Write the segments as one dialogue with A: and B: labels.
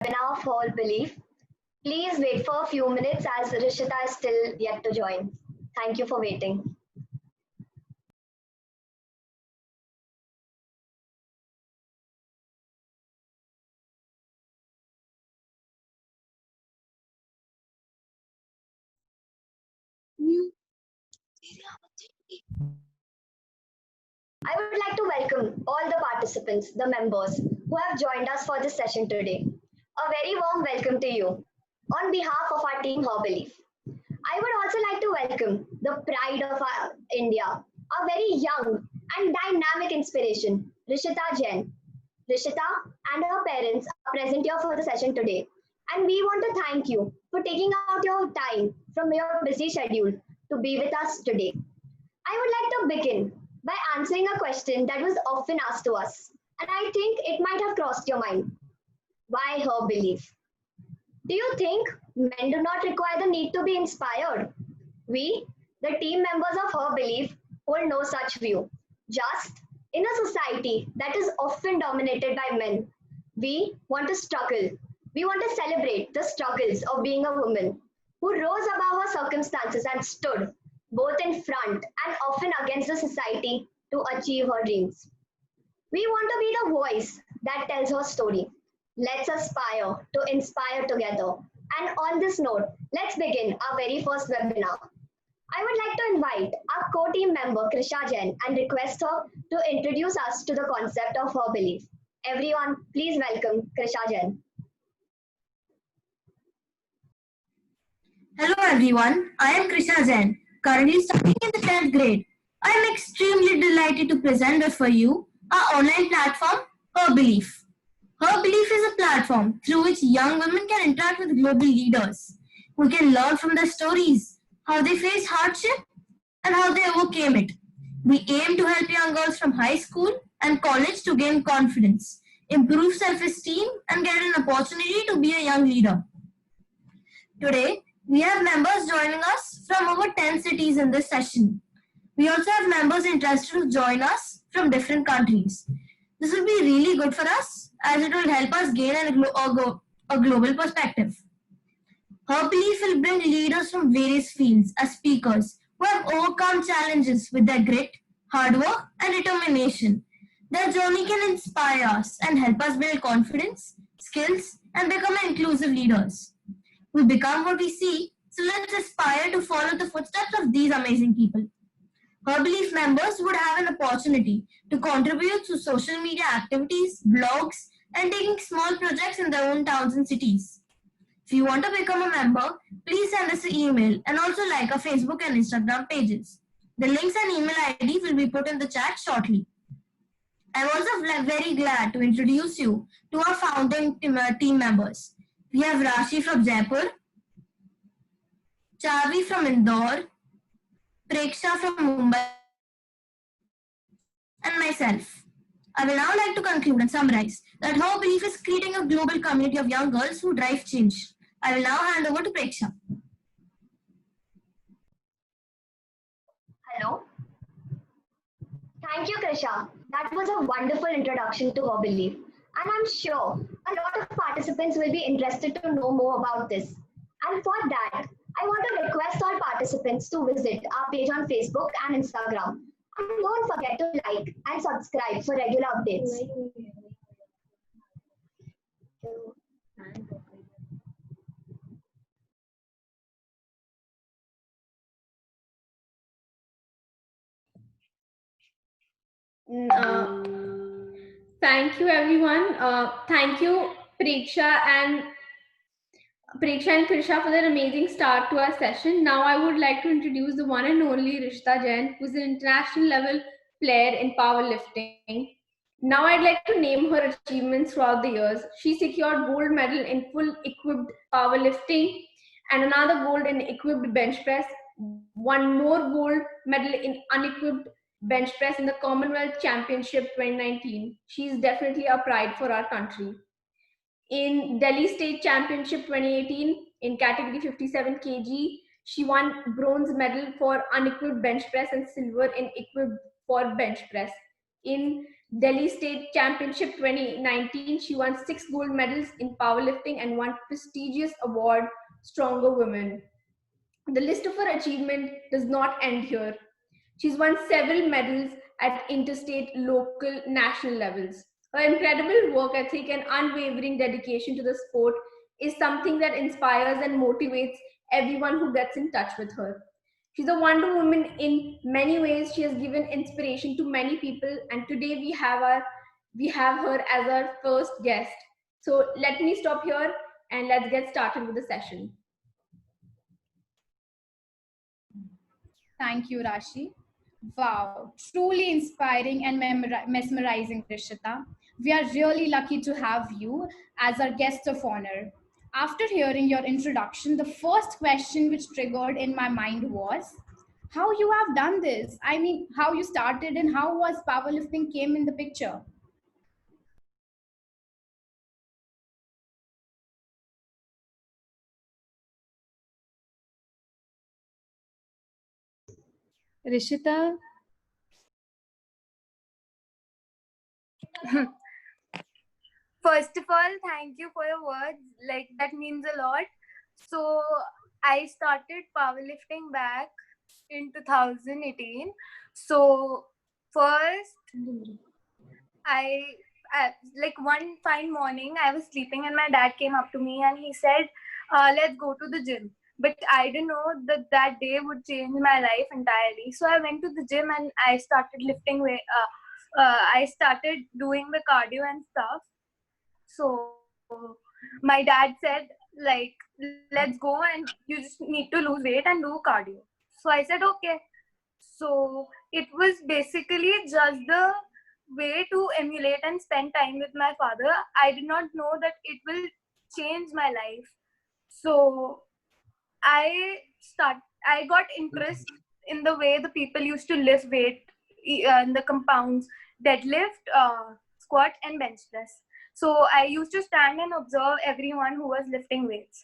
A: webinar of Whole Belief. Please wait for a few minutes as Rishita is still yet to join. Thank you for waiting. I would like to welcome all the participants, the members who have joined us for this session today. A very warm welcome to you on behalf of our team Her Belief. I would also like to welcome the pride of our India, a very young and dynamic inspiration, Rishita Jain. Rishita and her parents are present here for the session today. And we want to thank you for taking out your time from your busy schedule to be with us today. I would like to begin by answering a question that was often asked to us, and I think it might have crossed your mind. Why Her Belief? Do you think men do not require the need to be inspired? We, the team members of Her Belief, hold no such view. Just in a society that is often dominated by men, we want to struggle. We want to celebrate the struggles of being a woman who rose above her circumstances and stood both in front and often against the society to achieve her dreams. We want to be the voice that tells her story. Let's aspire to inspire together. And on this note, let's begin our very first webinar. I would like to invite our co-team member Krisha Jain and request her to introduce us to the concept of Her Belief. Everyone, please welcome Krisha Jain.
B: Hello everyone, I am Krisha Jain, currently studying in the 10th grade. I am extremely delighted to present before you our online platform, Her Belief. Her Belief is a platform through which young women can interact with global leaders. We can learn from their stories, how they faced hardship, and how they overcame it. We aim to help young girls from high school and college to gain confidence, improve self-esteem, and get an opportunity to be a young leader. Today, we have members joining us from over 10 cities in this session. We also have members interested to join us from different countries. This will be really good for us as it will help us gain a global perspective. Her Belief will bring leaders from various fields as speakers who have overcome challenges with their grit, hard work, and determination. Their journey can inspire us and help us build confidence, skills, and become inclusive leaders. We become what we see, so let's aspire to follow the footsteps of these amazing people. Her Belief members would have an opportunity to contribute to social media activities, blogs, and taking small projects in their own towns and cities. If you want to become a member, please send us an email and also like our Facebook and Instagram pages. The links and email ID will be put in the chat shortly. I'm also very glad to introduce you to our founding team members. We have Rashi from Jaipur, Charvi from Indore, Preksha from Mumbai, and myself. I will now like to conclude and summarize that Her Belief is creating a global community of young girls who drive change. I will now hand over to Preksha.
A: Hello. Thank you, Krisha. That was a wonderful introduction to Her Belief. And I'm sure a lot of participants will be interested to know more about this. And for that, I want to request all participants to visit our page on Facebook and Instagram. And don't forget to like and subscribe for regular updates.
C: Thank you, everyone. Thank you, Preksha and Krisha for their amazing start to our session. Now I would like to introduce the one and only Rishita Jain, who is an international level player in powerlifting. Now I'd like to name her achievements throughout the years. She secured gold medal in full equipped powerlifting and another gold in equipped bench press, one more gold medal in unequipped bench press in the Commonwealth Championship 2019. She's definitely a pride for our country. In Delhi State Championship 2018 in category 57 kg, she won bronze medal for unequipped bench press and silver in equipped for bench press. In Delhi State Championship 2019, she won 6 gold medals in powerlifting and one prestigious award, Stronger Women. The list of her achievement does not end here. She's won several medals at interstate, local, national levels. Her incredible work ethic and unwavering dedication to the sport is something that inspires and motivates everyone who gets in touch with her. She's a Wonder Woman in many ways. She has given inspiration to many people, and today we have her as our first guest. So let me stop here and let's get started with the session.
D: Thank you, Rashi. Wow, truly inspiring and mesmerizing, Rishita. We are really lucky to have you as our guest of honor. After hearing your introduction, the first question which triggered in my mind was, how you have done this? I mean, how you started and how was powerlifting came in the picture? Rishita?
E: First of all, thank you for your words. Like, that means a lot. So, I started powerlifting back in 2018. So, first, I, like one fine morning, I was sleeping and my dad came up to me and he said, let's go to the gym. But I didn't know that that day would change my life entirely. So I went to the gym and I started lifting weight. I started doing the cardio and stuff. So my dad said, like, let's go and you just need to lose weight and do cardio. So I said, okay. So it was basically just the way to emulate and spend time with my father. I did not know that it will change my life. So I got interest in the way the people used to lift weight in the compounds, deadlift, squat, and bench press. So I used to stand and observe everyone who was lifting weights.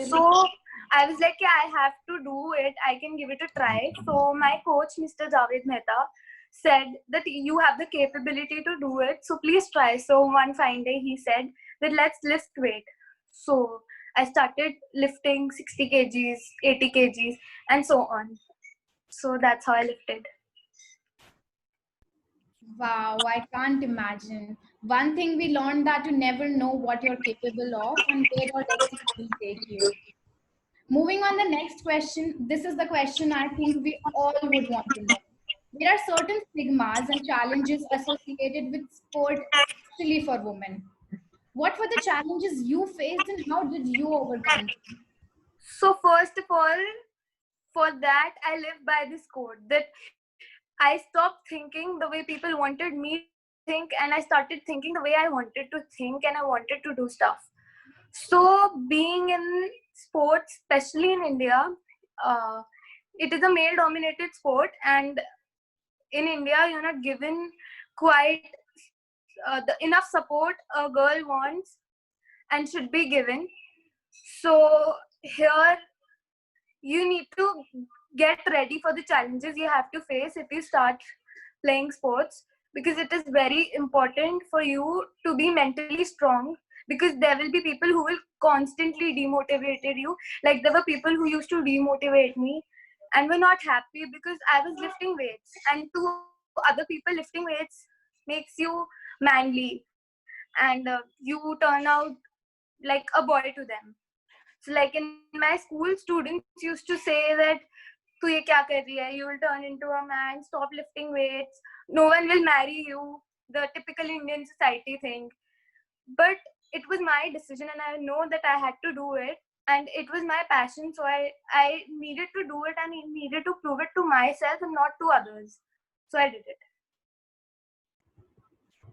E: So I was like, yeah, I have to do it. I can give it a try. So my coach, Mr. Javed Mehta, said that you have the capability to do it. So please try. So one fine day he said that let's lift weight. So I started lifting 60 kgs, 80 kgs, and so on. So that's how I lifted.
D: Wow, I can't imagine. One thing we learned that you never know what you're capable of and where your destiny will take you. Moving on the next question, this is the question I think we all would want to know. There are certain stigmas and challenges associated with sport, especially for women. What were the challenges you faced and how did you overcome them?
E: So first of all, for that, I live by this code that I stopped thinking the way people wanted me to think and I started thinking the way I wanted to think and I wanted to do stuff. So being in sports, especially in India, it is a male dominated sport and in India you're not given quite the enough support a girl wants and should be given. So here you need to get ready for the challenges you have to face if you start playing sports, because it is very important for you to be mentally strong, because there will be people who will constantly demotivate you. Like there were people who used to demotivate me and were not happy because I was lifting weights, and to other people lifting weights makes you manly and you turn out like a boy to them. So like in my school, students used to say that "Tu ye kya kar rahi hai? You will turn into a man. Stop lifting weights. No one will marry you." The typical Indian society thing. But it was my decision, and I know that I had to do it, and it was my passion. So I needed to do it, and I needed to prove it to myself and not to others. So I did it.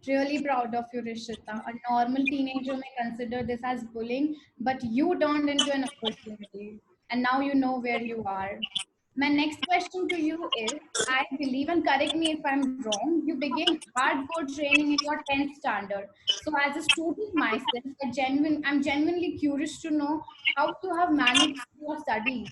D: Really proud of you, Rishita. A normal teenager may consider this as bullying, but you turned into an opportunity. And now you know where you are. My next question to you is, I believe, and correct me if I'm wrong, you began hardcore training in your 10th standard. So as a student myself, I'm genuinely curious to know how you have managed your studies.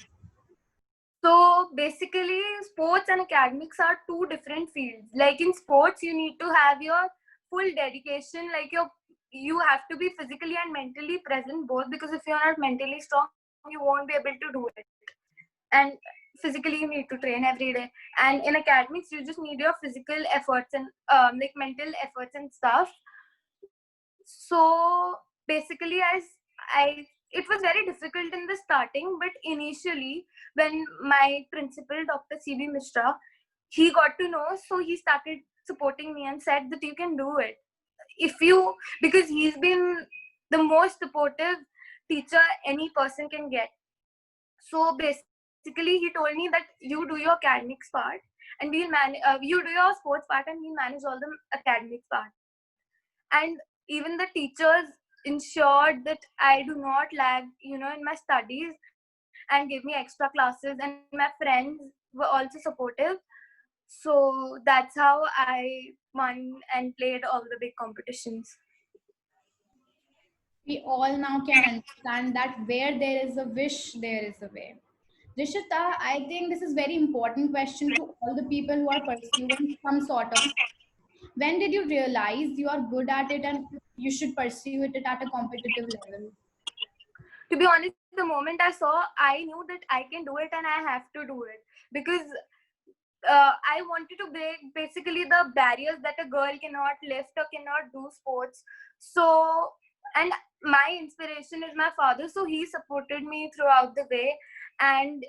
E: So basically, sports and academics are two different fields. Like in sports, you need to have your full dedication, like you have to be physically and mentally present both, because if you're not mentally strong, you won't be able to do it. And physically, you need to train every day. And in academics, you just need your physical efforts and like mental efforts and stuff. So basically, it was very difficult in the starting, but initially, when my principal, Dr. C.B. Mishra, he got to know, so he started supporting me and said that you can do it. Because he's been the most supportive teacher any person can get. So basically, he told me that you do your academics part and you do your sports part and we'll manage all the academics part. And even the teachers ensured that I do not lag, in my studies, and gave me extra classes, and my friends were also supportive. So that's how I won and played all the big competitions.
D: We all now can understand that where there is a wish, there is a way. Rishita, I think this is very important question to all the people who are pursuing some sort of. When did you realize you are good at it and you should pursue it at a competitive level?
E: To be honest, the moment I saw, I knew that I can do it and I have to do it, because I wanted to break basically the barriers that a girl cannot lift or cannot do sports. So, and my inspiration is my father, so he supported me throughout the way. And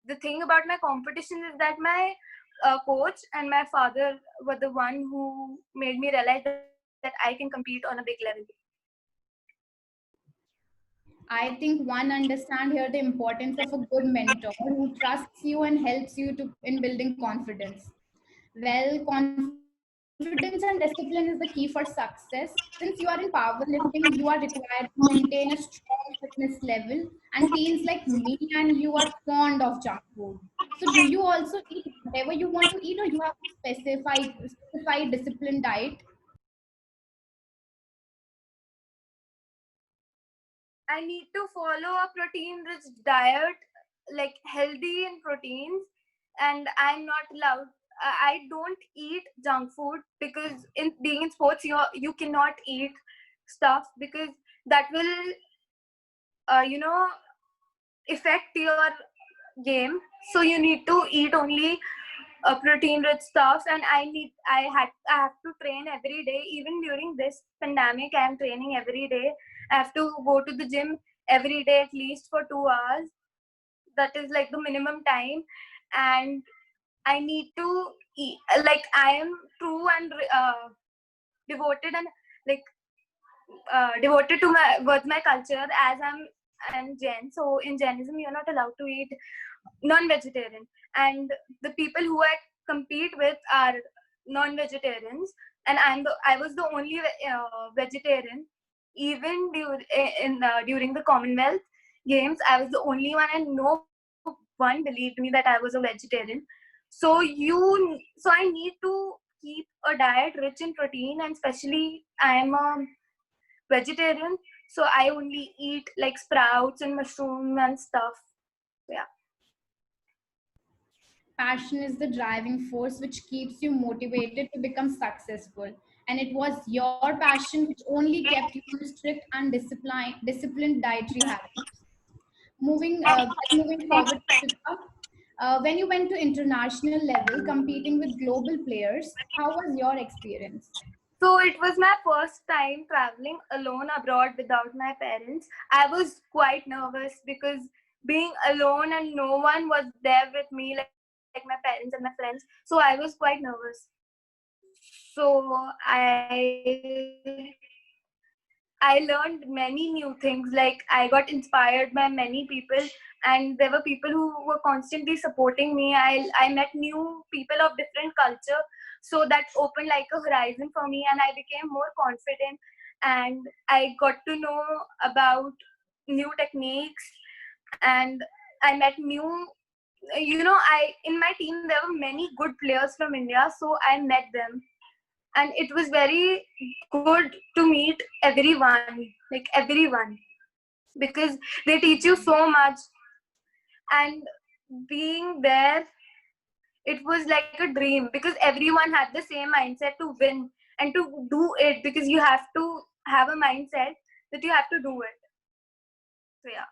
E: the thing about my competition is that my coach and my father were the one who made me realize that I can compete on a big level.
D: I think one understand here the importance of a good mentor who trusts you and helps you to in building confidence. Well, confidence and discipline is the key for success. Since you are in powerlifting, you are required to maintain a strong fitness level, and teens like me and you are fond of junk food. So, do you also eat whatever you want to eat, or you have a specified disciplined diet?
E: I need to follow a protein-rich diet, like healthy in proteins, and I'm not allowed. I don't eat junk food, because in being in sports, you cannot eat stuff, because that will, you know, affect your game. So you need to eat only protein-rich stuff, and I have to train every day. Even during this pandemic, I am training every day. I have to go to the gym every day at least for 2 hours. That is like the minimum time, and I need to eat. Like I am true and devoted and like devoted to my culture, as I'm Jain. So in Jainism, you're not allowed to eat non-vegetarian, and the people who I compete with are non-vegetarians, and I was the only vegetarian. Even during the Commonwealth Games, I was the only one, and no one believed me that I was a vegetarian. So I need to keep a diet rich in protein, and especially I am a vegetarian, so I only eat like sprouts and mushroom and stuff. Yeah.
D: Passion is the driving force which keeps you motivated to become successful. And it was your passion which only kept you on strict and disciplined dietary habits. Moving forward, Shita, when you went to international level competing with global players, how was your experience?
E: So it was my first time traveling alone abroad without my parents. I was quite nervous, because being alone and no one was there with me, like my parents and my friends. So I was quite nervous. So I learned many new things. Like I got inspired by many people, and there were people who were constantly supporting me. I met new people of different culture, so that opened like a horizon for me, and I became more confident, and I got to know about new techniques, and I met new. I in my team there were many good players from India, so I met them, and it was very good to meet everyone, because they teach you so much. And being there, it was like a dream because everyone had the same mindset to win and to do it, because you have to have a mindset that you have to do it. So yeah.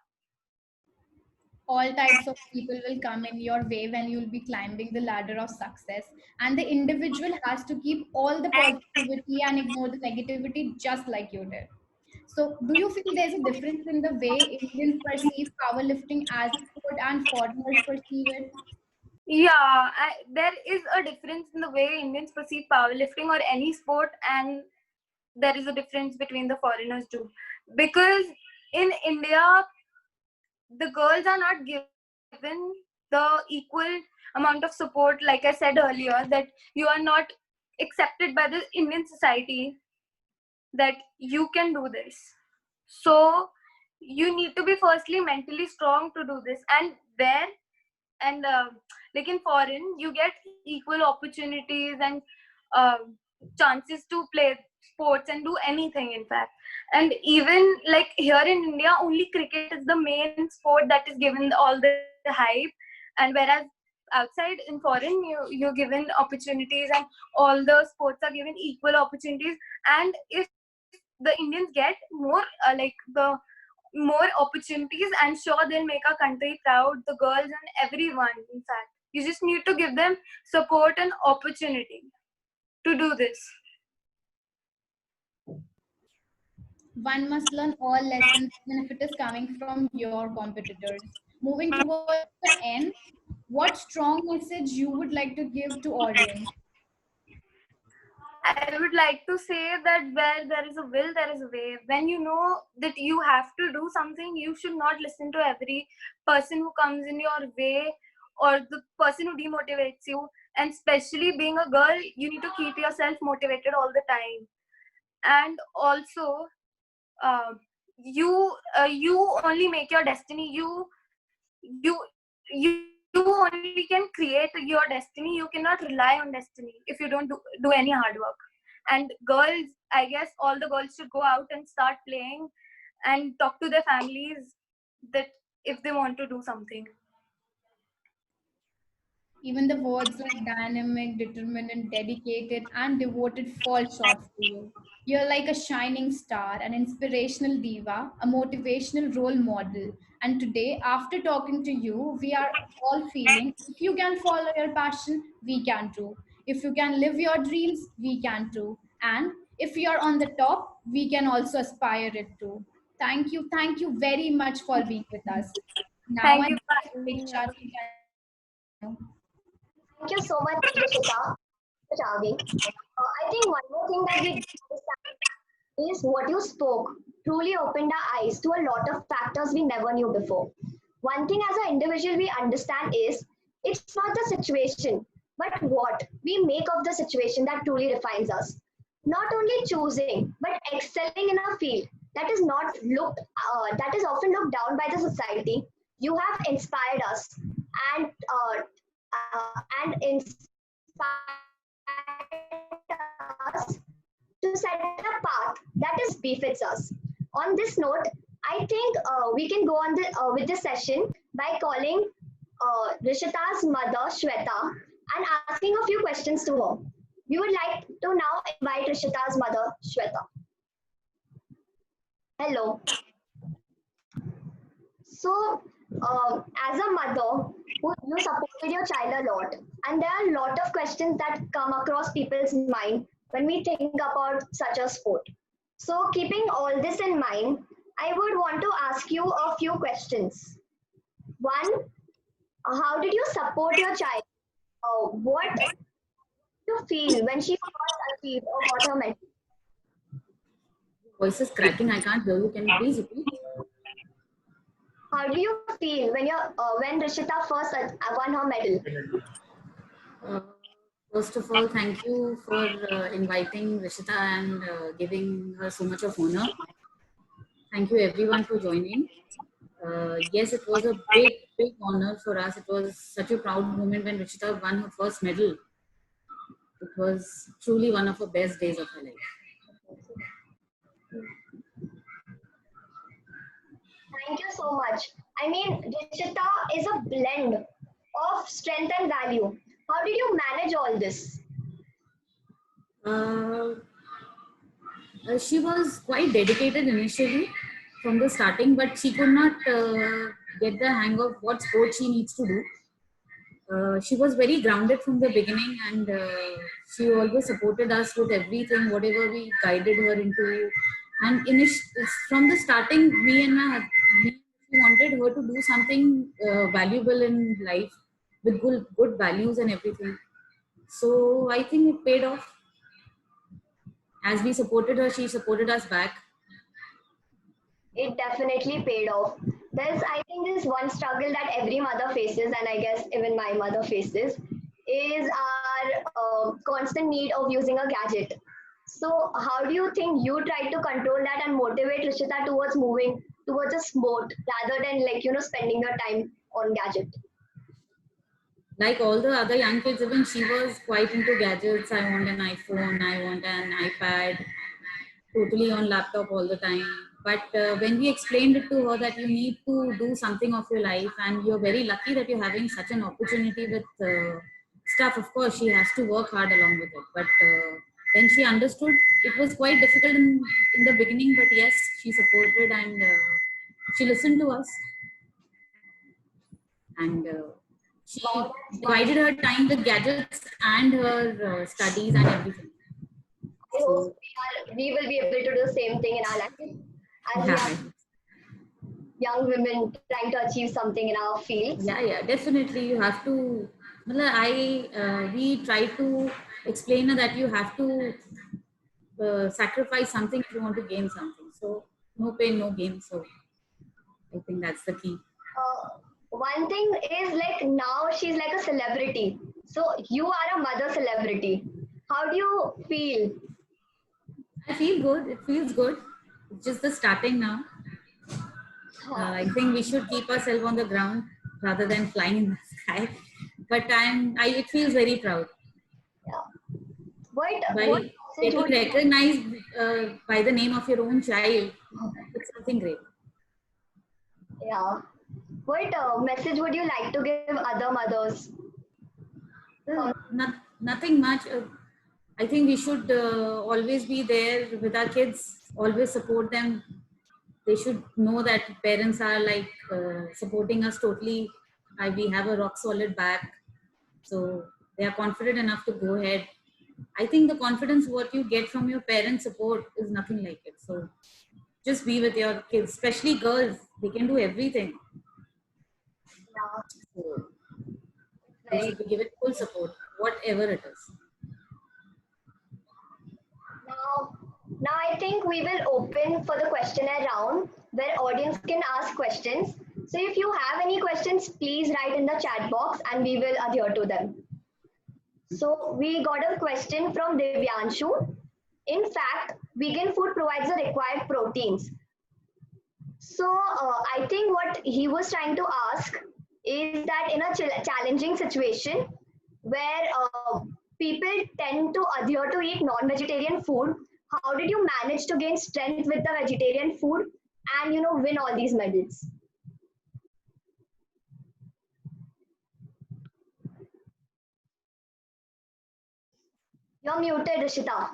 D: All types of people will come in your way when you'll be climbing the ladder of success, and the individual has to keep all the positivity and ignore the negativity just like you did. So do you feel there's a difference in the way Indians perceive powerlifting as a sport and foreigners perceive it?
E: Yeah, there is a difference in the way Indians perceive powerlifting or any sport, and there is a difference between the foreigners too. Because in India, the girls are not given the equal amount of support. Like I said earlier, that you are not accepted by the Indian society that you can do this. So you need to be firstly mentally strong to do this, and there and like in foreign you get equal opportunities and uh, chances to play sports and do anything, in fact. And even like here in India, only cricket is the main sport that is given all the hype, and whereas outside in foreign you're given opportunities and all the sports are given equal opportunities. And if the Indians get more like the more opportunities, I'm sure they'll make our country proud, the girls and everyone. In fact, you just need to give them support and opportunity to do this.
D: One must learn all lessons, even if it is coming from your competitors. Moving towards the end, what strong message you would like to give to audience?
E: I would like to say that where there is a will, there is a way. When you know that you have to do something, you should not listen to every person who comes in your way or the person who demotivates you. And especially being a girl, you need to keep yourself motivated all the time. And also, uh, you only make your destiny. You only can create your destiny. You cannot rely on destiny if you don't do any hard work. And girls, I guess all the girls should go out and start playing and talk to their families that if they want to do something.
D: Even the words like dynamic, determined, and dedicated and devoted fall short for you. You're like a shining star, an inspirational diva, a motivational role model. And today, after talking to you, we are all feeling if you can follow your passion, we can too. If you can live your dreams, we can too. And if you're on the top, we can also aspire it too. Thank you very much for being with us. Now
E: Thank
D: I
E: you for having me
D: Diksha
E: here.
D: to continue.
A: Thank you so much, Rishita, for Chavi. I think one more thing that we understand is what you spoke truly opened our eyes to a lot of factors we never knew before. One thing as an individual we understand is it's not the situation, but what we make of the situation that truly defines us. Not only choosing, but excelling in a field that is not looked, that is often looked down by the society. You have inspired us and us to set a path that is befits us. On this note, I think we can go on with this session by calling Rishita's mother Shweta and asking a few questions to her. We would like to now invite Rishita's mother Shweta. Hello. So, as a mother, you supported your child a lot, and there are a lot of questions that come across people's mind when we think about such a sport. So, keeping all this in mind, I would want to ask you a few questions. One, how did you support your child? What did you feel when she first achieved or got her medal?
F: Voice is cracking. I can't hear you. Can you please repeat?
A: How do you feel when Rishita first won her medal?
F: Uh, First of all, thank you for inviting Rishita and giving her so much of honor. Thank you everyone for joining. Yes, it was a big, big honor for us. It was such a proud moment when Rishita won her first medal. It was truly one of the best days of her life.
A: Thank you so much. I mean, Rishita is a blend of strength and value. How did you manage all this?
F: Uh, she was quite dedicated initially from the starting, but she could not get the hang of what sport she needs to do. She was very grounded from the beginning, and she always supported us with everything, whatever we guided her into. And from the starting, we wanted her to do something valuable in life with good values and everything. So I think it paid off. As we supported her, she supported us back.
A: It definitely paid off. There's, I think, this one struggle that every mother faces, and I guess even my mother faces, is our constant need of using a gadget. So, how do you think you try to control that and motivate Rishita towards moving towards a sport rather than spending your time on gadget?
F: Like all the other young kids, even she was quite into gadgets. I want an iPhone, I want an iPad, totally on laptop all the time. But when we explained it to her that you need to do something of your life and you're very lucky that you're having such an opportunity with stuff, of course, she has to work hard along with it. But then she understood it was quite difficult in the beginning, but yes, she supported and she listened to us. And she
A: Wow, that's
F: divided
A: nice.
F: her time with gadgets and her studies and everything.
A: I hope
F: So
A: we will be able to do the same thing in our life as we
F: yeah,
A: are young women trying to achieve something in our fields.
F: yeah, definitely you have to. We try to explain her that you have to sacrifice something if you want to gain something. So no pain, no gain. So I think that's the key.
A: One thing is like now she's like a celebrity. So you are a mother celebrity. How do you feel?
F: I feel good. It feels good. It's just the starting now. I think we should keep ourselves on the ground rather than flying in the sky. But it feels very proud
A: What
F: by
A: message
F: getting
A: would
F: recognized by the name of your own child. It's something great.
A: yeah? What message would you like to give other mothers?
F: Nothing much. I think we should always be there with our kids, always support them. They should know that parents are like supporting us totally. We have a rock solid back. So they are confident enough to go ahead. I think the confidence what you get from your parents' support is nothing like it. So just be with your kids, especially girls. They can do everything.
A: Yeah,
F: So they
A: very
F: should be given full support, whatever it is.
A: now I think we will open for the questionnaire round where audience can ask questions. So if you have any questions, please write in the chat box and we will adhere to them. So we got a question from Divyanshu. In fact, vegan food provides the required proteins. So I think what he was trying to ask is that in a challenging situation where people tend to adhere to eat non-vegetarian food, how did you manage to gain strength with the vegetarian food and win all these medals? You're muted, Rishita.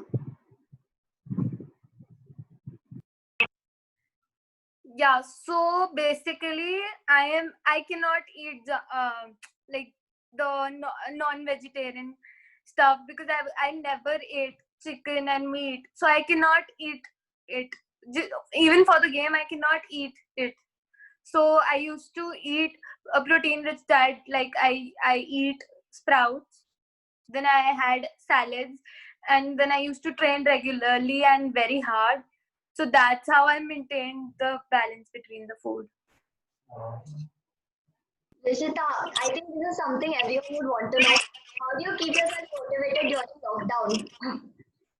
E: Yeah, so basically I cannot eat the like the non-vegetarian stuff because I never ate chicken and meat, so I cannot eat it. Even for the game I cannot eat it. So I used to eat a protein rich diet, like I eat sprouts, then I had salads, and then I used to train regularly and very hard. So that's how I maintained the balance between the food.
A: Rishita, I think this is something everyone would want to know. How do you keep yourself motivated during lockdown?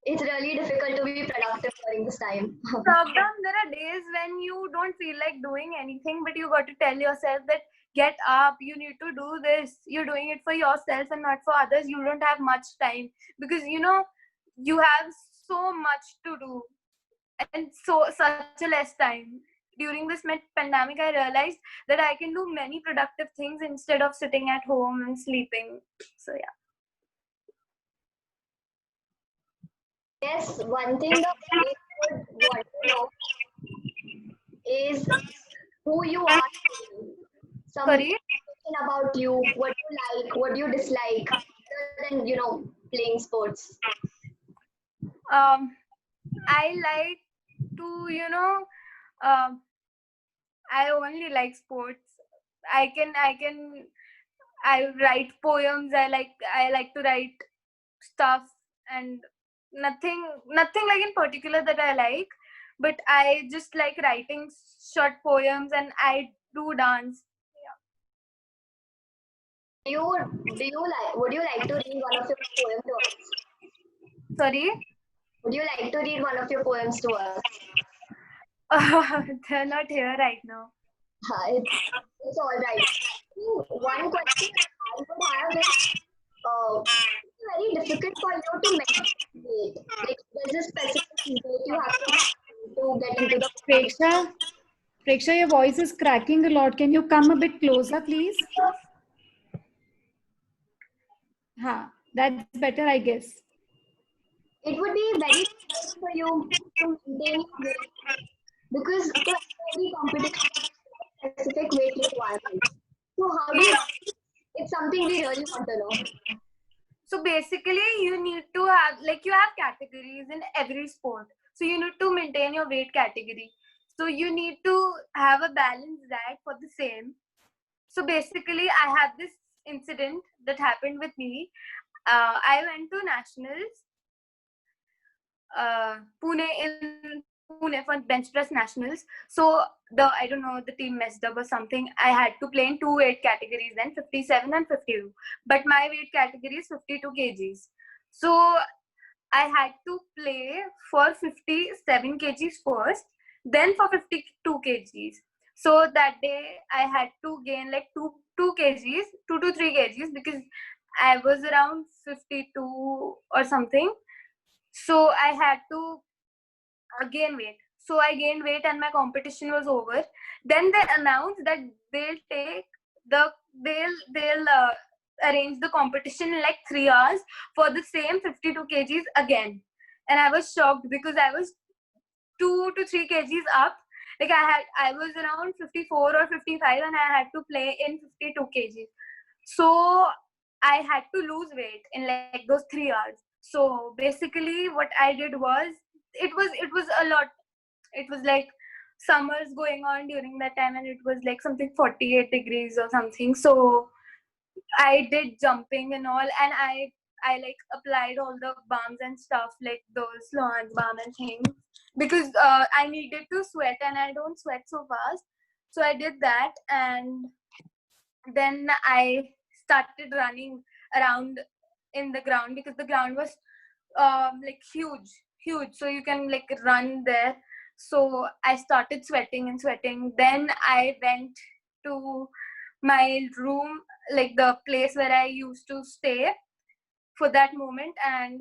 A: It's really difficult to be productive during this time.
E: Lockdown, there are days when you don't feel like doing anything, but you got to tell yourself that get up, you need to do this. You're doing it for yourself and not for others. You don't have much time because you have so much to do and so such a less time. during this pandemic, I realized that I can do many productive things instead of sitting at home and sleeping. So yeah.
A: Yes, one thing the public would want to know is who you are. Some
E: Sorry.
A: information about you, what you like, what you dislike, other than playing sports.
E: I like to, I only like sports. I write poems. I like to write stuff, and nothing like in particular that I like, but I just like writing short poems, and I do dance.
A: Would you like to read one of your poems to us?
E: Sorry.
A: Would you like to read one of your poems to us?
E: They're not here right now.
A: It's all right. One question I would have is, it's very difficult for you to meditate. Like, there's a specific weight you have to get into the.
D: Preksha, your voice is cracking a lot. Can you come a bit closer, please? That's better, I guess.
A: It would be very difficult for you to maintain your weight because for every competition, specific weight requirement. So how do you? It's something we really want to know.
E: So basically, you need to have, like, you have categories in every sport. So you need to maintain your weight category. So you need to have a balanced diet for the same. So basically, I had this incident that happened with me. I went to nationals, Pune for bench press nationals. So I don't know, the team messed up or something. I had to play in 2 weight categories then, 57 and 52. But my weight category is 52 kgs. So I had to play for 57 kgs first, then for 52 kgs. So that day I had to gain like 2 kgs, 2 to 3 kgs, because I was around 52 or something. So I had to gain weight. So I gained weight and my competition was over. Then they announced that they'll arrange the competition in like 3 hours for the same 52 kgs again. And I was shocked because I was 2 to 3 kgs up. Like I was around 54 or 55 and I had to play in 52 kgs. So I had to lose weight in like those 3 hours. So basically what I did was, it was a lot. It was like summers going on during that time, and it was like something 48 degrees or something. So I did jumping and all, and I like applied all the balms and stuff, like those Sloan's balm and things, because I needed to sweat and I don't sweat so fast. So I did that, and then I started running around in the ground, because the ground was like huge, so you can like run there. So I started sweating and sweating. Then I went to my room, like the place where I used to stay for that moment, and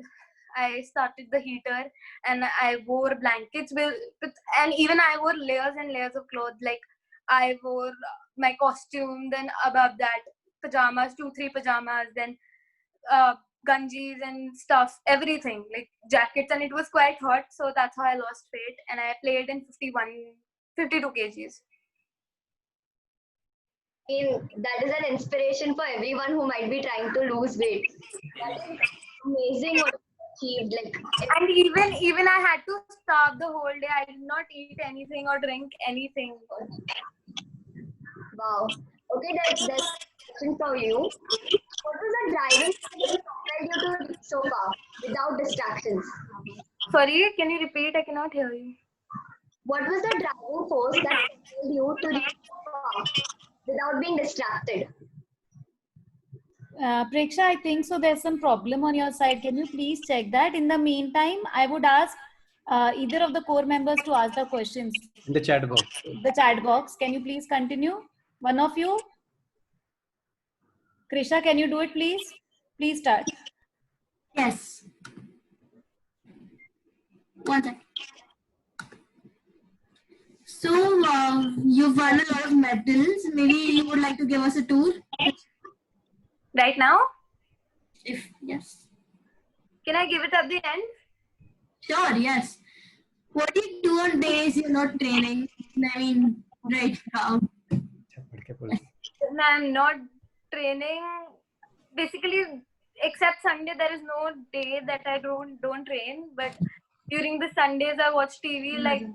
E: I started the heater and I wore blankets and even I wore layers and layers of clothes. Like I wore my costume, then above that pajamas, 2-3 pajamas, then ganjis and stuff, everything, like jackets, and it was quite hot. So that's how I lost weight, and I played in 52 kgs.
A: I mean, that is an inspiration for everyone who might be trying to lose weight. That is amazing what you achieved.
E: And even I had to starve the whole day. I did not eat anything or drink anything.
A: Wow. Okay, there's a question for you. What was the driving force that propelled you to reach so far without distractions?
E: Sorry, can you repeat? I cannot hear you.
A: What was the driving force that propelled you to reach so far without being distracted?
D: Preksha, I think so there's some problem on your side. Can you please check that? In the meantime, I would ask either of the core members to ask the questions.
G: In the chat box.
D: The chat box. Can you please continue? One of you? Krisha, can you do it, please? Please start.
B: Yes. One second. So, you've won a lot of medals. Maybe you would like to give us a tour?
E: Right now?
B: If yes.
E: Can I give it at the end?
B: Sure, yes. What do you do on days you're not training? I mean, right now.
E: When I'm not training, basically, except Sunday, there is no day that I don't train. But during the Sundays, I watch TV like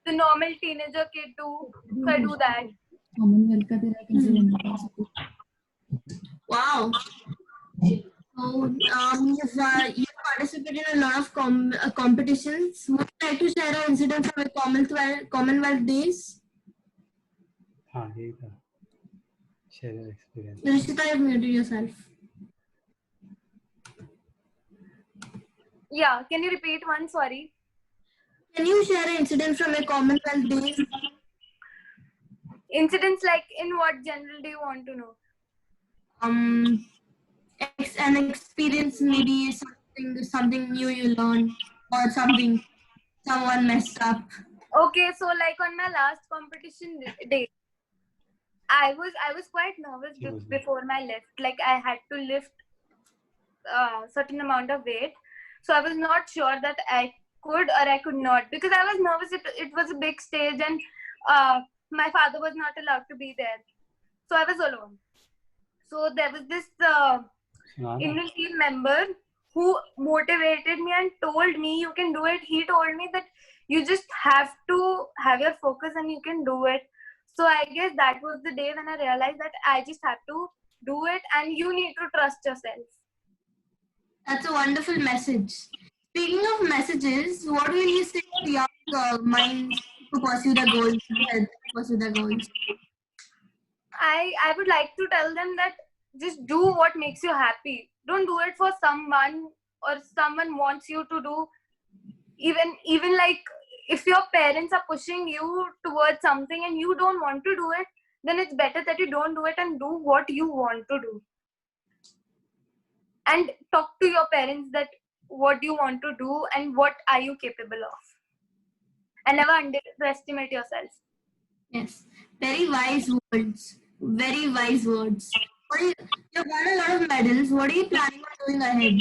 E: the normal teenager kid do. So I do that.
B: Wow. So, you've participated in a lot of competitions. Would you like to share an incident from a Commonwealth days?
G: Share your experience.
B: Rishita, you've muted yourself.
E: Yeah, can you repeat one? Sorry.
B: Can you share an incident from a Commonwealth days?
E: Incidents like in what general do you want to know?
B: An experience, maybe something new you learned, or something someone messed up.
E: Okay, so like on my last competition day, I was quite nervous before my lift. Like I had to lift a certain amount of weight, so I was not sure that I could or I could not because I was nervous. It was a big stage and my father was not allowed to be there, so I was alone. So there was this Indian team member who motivated me and told me you can do it. He told me that you just have to have your focus and you can do it. So I guess that was the day when I realized that I just have to do it and you need to trust yourself.
B: That's a wonderful message. Speaking of messages, what will you say to young minds to pursue their goals?
E: I would like to tell them that just do what makes you happy. Don't do it for someone or someone wants you to do. Even like if your parents are pushing you towards something and you don't want to do it, then it's better that you don't do it and do what you want to do. And talk to your parents that what you want to do and what are you capable of. And never underestimate yourself.
B: Yes, very wise words. Very wise words. You've won a lot of medals. What are you planning on doing ahead?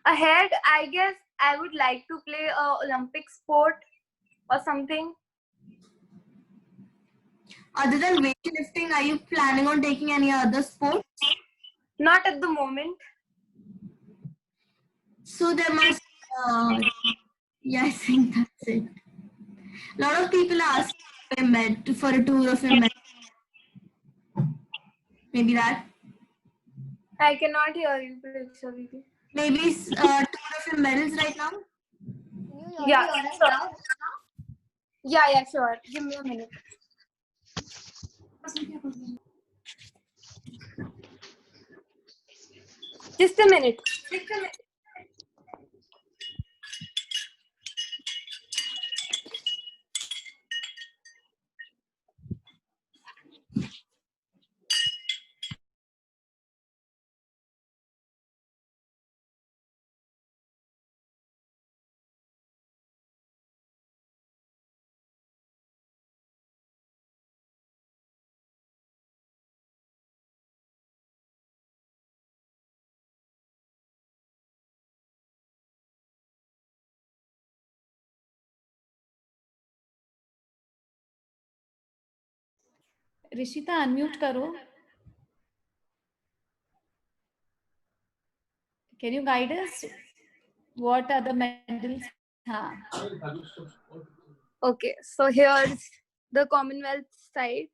E: Ahead, I guess I would like to play a Olympic sport or something.
B: Other than weightlifting, are you planning on taking any other sports?
E: Not at the moment.
B: So there must. Yeah, I think that's it. A lot of people ask for a tour of your med. Maybe that.
E: I cannot hear you, Praksha.
B: Maybe tour of your medals right now.
E: Yeah, sure. Yeah, sure. Give me a minute. Just a minute.
D: Rishita, unmute karo. Can you guide us? What are the medals?
E: Okay, so here's the Commonwealth side.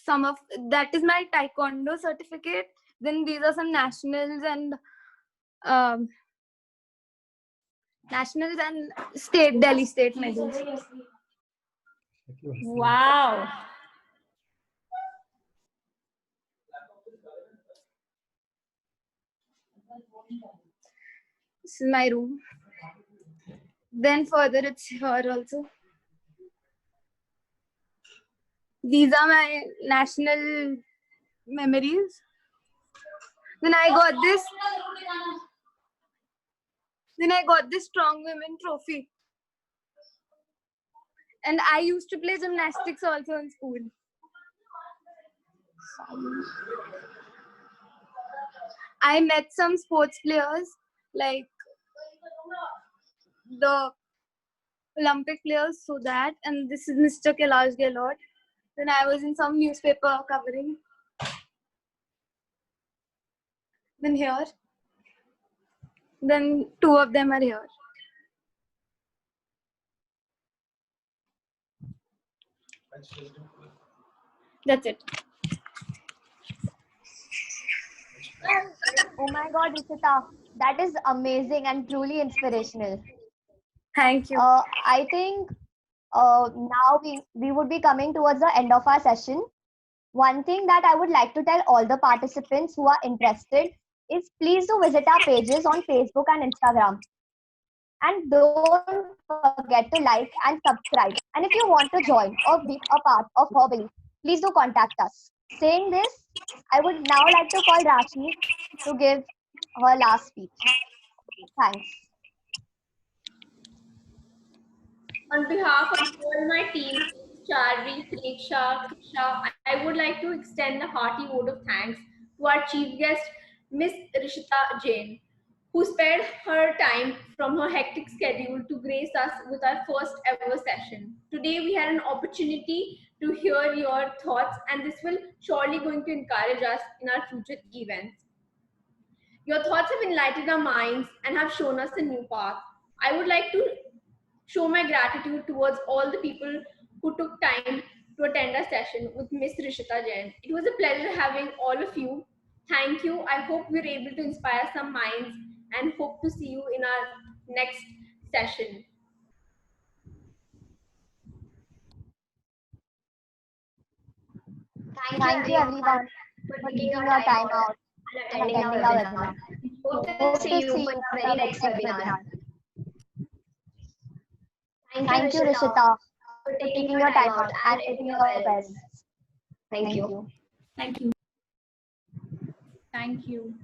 E: Some of that is my taekwondo certificate. Then these are some nationals and state Delhi state medals.
D: Wow.
E: This is my room. Then further it's here also. These are my national memories. Then I got this Then I got this strong women trophy. And I used to play gymnastics also in school. I met some sports players like the Olympic players, so that, and this is Mr. Kailash Gehlot. Then I was in some newspaper covering. Then here. Then two of them are here. That's it.
A: Oh my God, Rishita, that is amazing and truly inspirational.
E: Thank you.
A: I think now we would be coming towards the end of our session. One thing that I would like to tell all the participants who are interested is please do visit our pages on Facebook and Instagram. And don't forget to like and subscribe. And if you want to join or be a part of Her Belief, please do contact us. Saying this, I would now like to call Rashi to give her last speech. Thanks.
C: On behalf of all my team, Charvi, Preksha, Krisha, I would like to extend a hearty vote of thanks to our chief guest, Miss Rishita Jain, who spared her time from her hectic schedule to grace us with our first ever session. Today we had an opportunity to hear your thoughts, and this will surely going to encourage us in our future events. Your thoughts have enlightened our minds and have shown us a new path. I would like to show my gratitude towards all the people who took time to attend our session with Miss Rishita Jain. It was a pleasure having all of you. Thank you. I hope we're able to inspire some minds and hope to see you in our next session.
A: Thank you everyone for taking your time out and attending our webinar. Hope to see you in our very next webinar. Thank you, Rishita, for taking your time out and taking your parents. Thank you.
B: Thank you.
D: Thank you.